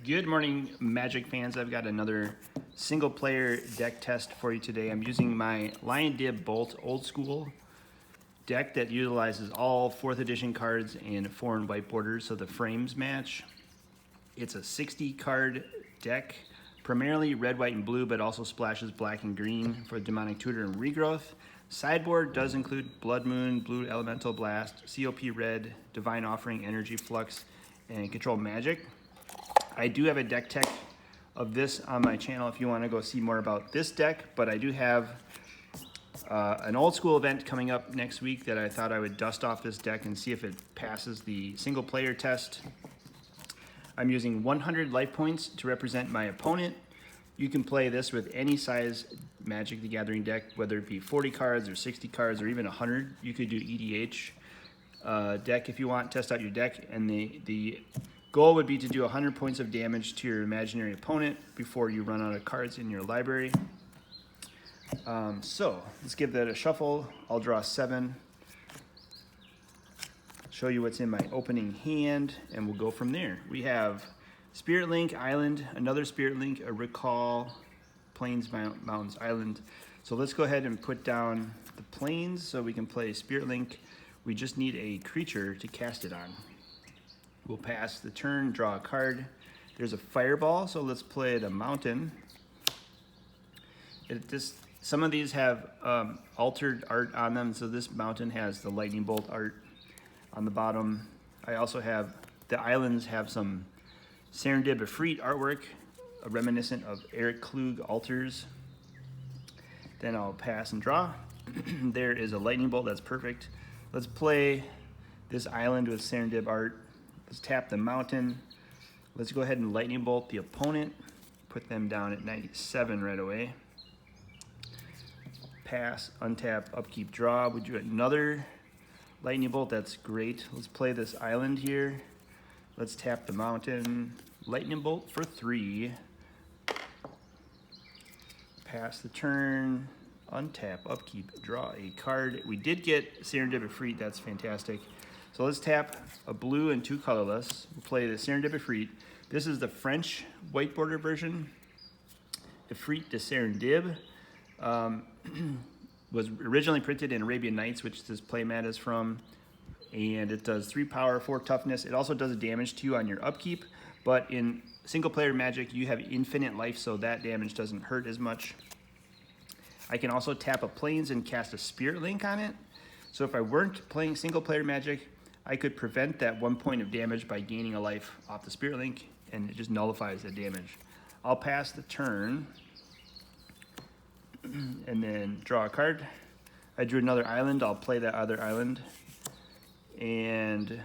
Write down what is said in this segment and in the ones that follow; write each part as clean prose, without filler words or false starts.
Good morning, Magic fans. I've got another single player deck test for you today. I'm using my Lion Dib Bolt Old School deck that utilizes all 4th edition cards and foreign white borders so the frames match. It's a 60 card deck, primarily red, white, and blue, but also splashes black and green for Demonic Tutor and Regrowth. Sideboard does include Blood Moon, Blue Elemental Blast, COP Red, Divine Offering, Energy Flux, and Control Magic. I do have a deck tech of this on my channel if you want to go see more about this deck, but I do have an old school event coming up next week that I thought I would dust off this deck and see if it passes the single player test. I'm using 100 life points to represent my opponent. You can play this with any size Magic the Gathering deck, whether it be 40 cards or 60 cards or even 100. You could do EDH deck if you want, test out your deck, and the goal would be to do 100 points of damage to your imaginary opponent before you run out of cards in your library. So let's give that a shuffle. I'll draw 7, show you what's in my opening hand, and we'll go from there. We have Spirit Link, Island, another Spirit Link, a Recall, Plains, Mountains, Island. So let's go ahead and put down the Plains so we can play Spirit Link. We just need a creature to cast it on. We'll pass the turn, draw a card. There's a Fireball, so let's play the Mountain. Some of these have altered art on them, so this Mountain has the Lightning Bolt art on the bottom. I also have, the islands have some Serendib Efreet artwork, reminiscent of Eric Klug altars. Then I'll pass and draw. There is a Lightning Bolt, that's perfect. Let's play this island with Serendib art. Let's tap the Mountain. Let's go ahead and Lightning Bolt the opponent. Put them down at 97 right away. Pass, untap, upkeep, draw. We do another Lightning Bolt, that's great. Let's play this island here. Let's tap the Mountain. Lightning Bolt for 3. Pass the turn, untap, upkeep, draw a card. We did get Serendib Efreet, that's fantastic. So let's tap a blue and 2 colorless. We'll play the Serendib Efreet. This is the French white border version. Efreet de Serendib was originally printed in Arabian Nights, which this playmat is from. And it does 3 power, 4 toughness. It also does damage to you on your upkeep, but in single player Magic, you have infinite life, so that damage doesn't hurt as much. I can also tap a Plains and cast a Spirit Link on it. So if I weren't playing single player Magic, I could prevent that 1 point of damage by gaining a life off the Spirit Link, and it just nullifies the damage. I'll pass the turn, and then draw a card. I drew another island, I'll play that other island. And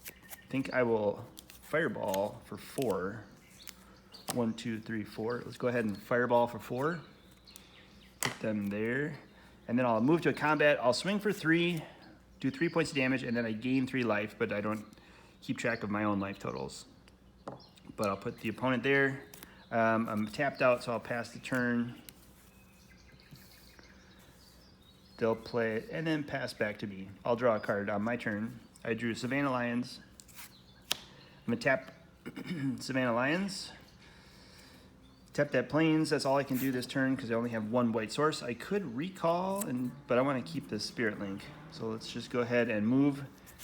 I think I will Fireball for 4. 1, 2, 3, 4. Let's go ahead and Fireball for 4. Put them there. And then I'll move to a combat. I'll swing for 3, do 3 points of damage, and then I gain 3 life, but I don't keep track of my own life totals. But I'll put the opponent there. I'm tapped out, so I'll pass the turn. They'll play it and then pass back to me. I'll draw a card on my turn. I drew Savannah Lions. I'm gonna tap Savannah Lions. Tap that Plains, that's all I can do this turn because I only have 1 white source. I could recall, but I want to keep this Spirit Link. So let's just go ahead and move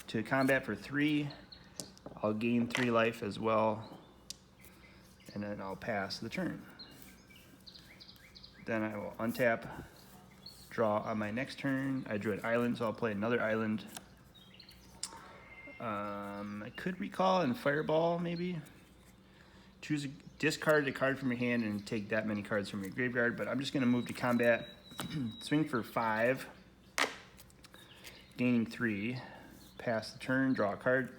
to combat for 3. I'll gain 3 life as well. And then I'll pass the turn. Then I will untap, draw on my next turn. I drew an island, so I'll play another island. I could recall and Fireball, maybe. Discard a card from your hand and take that many cards from your graveyard, but I'm just gonna move to combat. Swing for 5, gaining 3. Pass the turn, draw a card.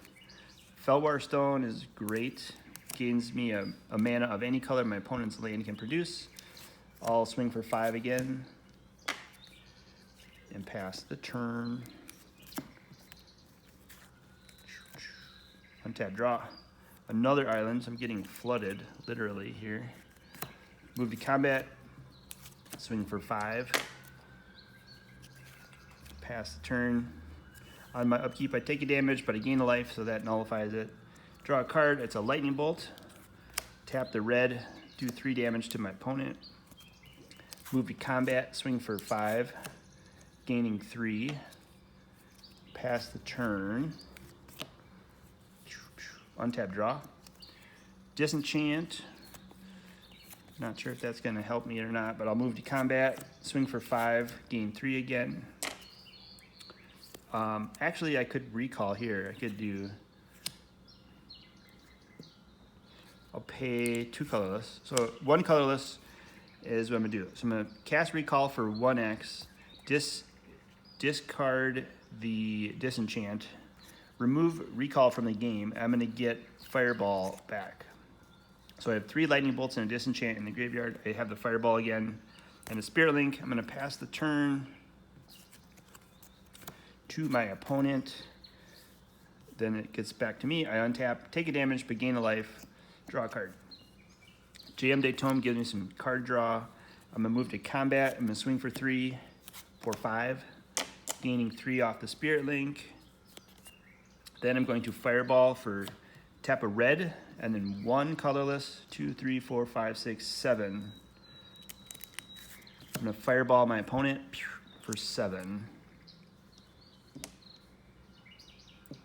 Felwar Stone is great. Gains me a mana of any color my opponent's land can produce. I'll swing for 5 again. And pass the turn. Untap, draw. Another island, so I'm getting flooded, literally, here. Move to combat, swing for 5. Pass the turn. On my upkeep, I take a damage, but I gain a life, so that nullifies it. Draw a card, it's a Lightning Bolt. Tap the red, do 3 damage to my opponent. Move to combat, swing for 5, gaining 3. Pass the turn. Untap, draw. Disenchant. Not sure if that's going to help me or not, but I'll move to combat, swing for 5, gain 3 again. Actually, I could recall here. I could do. I'll pay 2 colorless. So 1 colorless is what I'm gonna do. So I'm gonna cast recall for 1x, discard the disenchant, remove recall from the game. I'm gonna get fireball back. So I have 3 lightning bolts and a disenchant in the graveyard. I have the fireball again and a spirit link. I'm gonna pass the turn to my opponent. Then it gets back to me. I untap, take a damage, but gain a life, draw a card. jdj-sapphire gives me some card draw. I'm gonna move to combat. I'm gonna swing for 3, for 5, gaining 3 off the spirit link. Then I'm going to fireball for tap a red, and then 1 colorless, 2, 3, 4, 5, 6, 7. I'm gonna fireball my opponent for 7.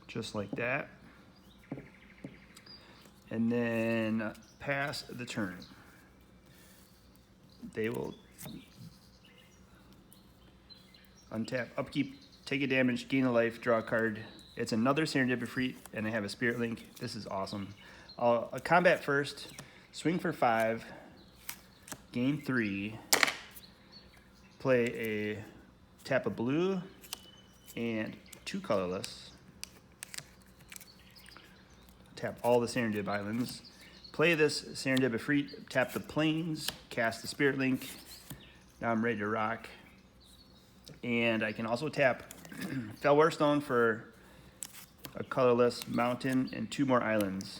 Just like that. And then pass the turn. They will untap, upkeep, take a damage, gain a life, draw a card. It's another Serendipity, and I have a Spirit Link. This is awesome. I'll combat first, swing for 5, gain 3, play a tap a blue and 2 colorless. Tap all the Serendip Islands. Play this Serendipity, tap the plains, cast the Spirit Link. Now I'm ready to rock. And I can also tap Fellware Stone for a colorless mountain and 2 more islands.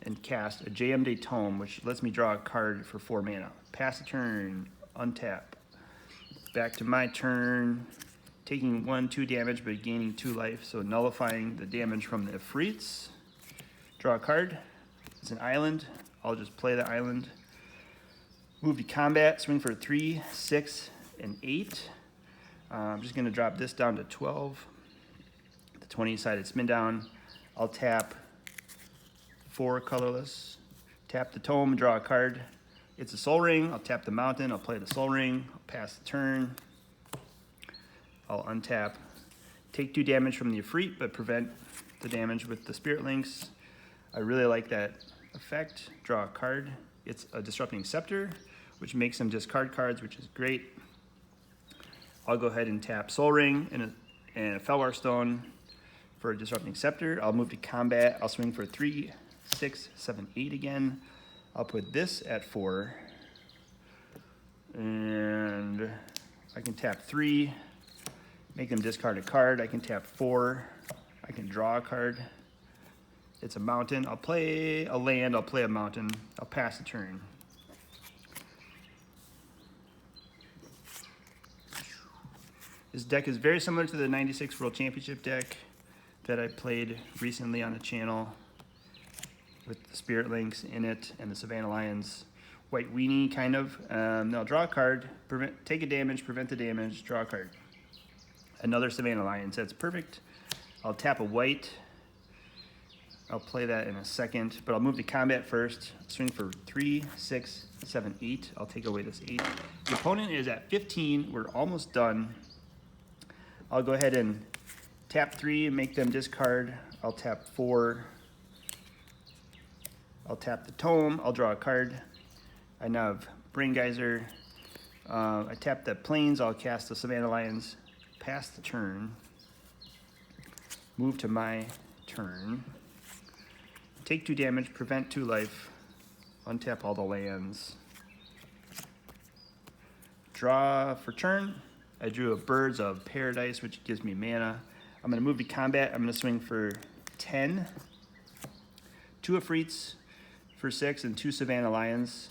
And cast a jdj-sapphire, which lets me draw a card for 4 mana. Pass the turn, untap. Back to my turn, taking 1, 2 damage, but gaining 2 life, so nullifying the damage from the Ifrits. Draw a card. It's an island. I'll just play the island. Move to combat, swing for 3, 6, and 8. I'm just gonna drop this down to 12. The 20-sided spin down. I'll tap 4 colorless. Tap the tome, draw a card. It's a Soul Ring. I'll tap the mountain. I'll play the Soul Ring. I'll pass the turn. I'll untap. Take 2 damage from the Ifrit, but prevent the damage with the Spirit Links. I really like that effect. Draw a card. It's a Disrupting Scepter, which makes them discard cards, which is great. I'll go ahead and tap Soul Ring and a Fellwar Stone for a Disrupting Scepter. I'll move to combat. I'll swing for 3, 6, 7, 8 again. I'll put this at 4. And I can tap 3, make them discard a card. I can tap 4. I can draw a card. It's a mountain. I'll play a land. I'll play a mountain. I'll pass the turn. This deck is very similar to the 96 World Championship deck that I played recently on the channel with the Spirit Links in it and the Savannah Lions white weenie kind of. Now draw a card, take a damage, prevent the damage, draw a card. Another Savannah Lions, that's perfect. I'll tap a white. I'll play that in a second, but I'll move to combat first. Swing for 3, 6, 7, 8. I'll take away this 8. The opponent is at 15. We're almost done. I'll go ahead and tap 3 and make them discard. I'll tap 4. I'll tap the tome. I'll draw a card. I now have Brain Geyser. I tap the plains. I'll cast the Savannah Lions. Pass the turn. Move to my turn. Take 2 damage, prevent 2 life, untap all the lands. Draw for turn. I drew a Birds of Paradise, which gives me mana. I'm gonna move to combat. I'm gonna swing for 10. 2 Ifrits for 6 and 2 Savannah Lions,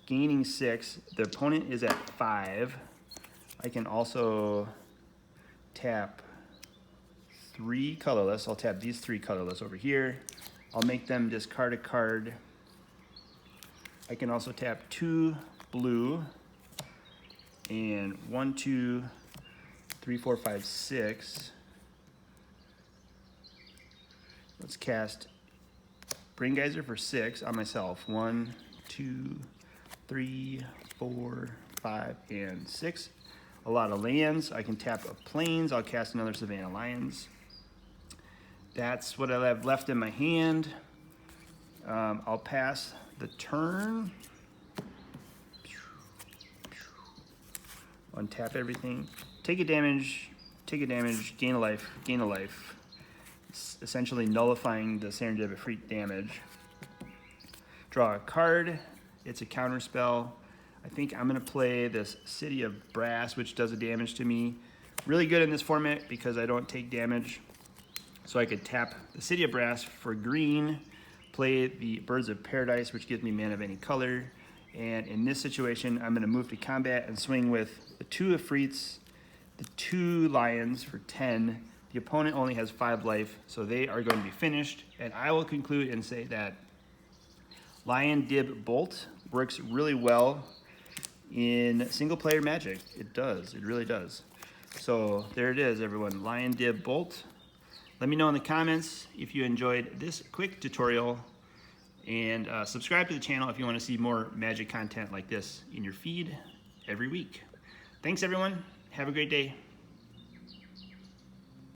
gaining 6. The opponent is at 5. I can also tap 3 colorless. I'll tap these 3 colorless over here. I'll make them discard a card. I can also tap 2 blue and 1, 2, 3, 4, 5, 6. Let's cast Brain Geyser for 6 on myself. 1, 2, 3, 4, 5, and 6. A lot of lands. I can tap a plains. I'll cast another Savannah Lions. That's what I have left in my hand. I'll pass the turn. Untap everything. Take a damage, gain a life, gain a life. It's essentially nullifying the Serendipity damage. Draw a card. It's a counter spell. I think I'm gonna play this City of Brass, which does a damage to me. Really good in this format because I don't take damage. So I could tap the City of Brass for green, play the Birds of Paradise, which gives me mana of any color. And in this situation, I'm gonna move to combat and swing with the 2 Ifrits, the 2 Lions for 10. The opponent only has 5 life, so they are going to be finished. And I will conclude and say that Lion Dib Bolt works really well in single player Magic. It does, it really does. So there it is, everyone, Lion Dib Bolt. Let me know in the comments if you enjoyed this quick tutorial, and subscribe to the channel if you want to see more Magic content like this in your feed every week. Thanks everyone, have a great day.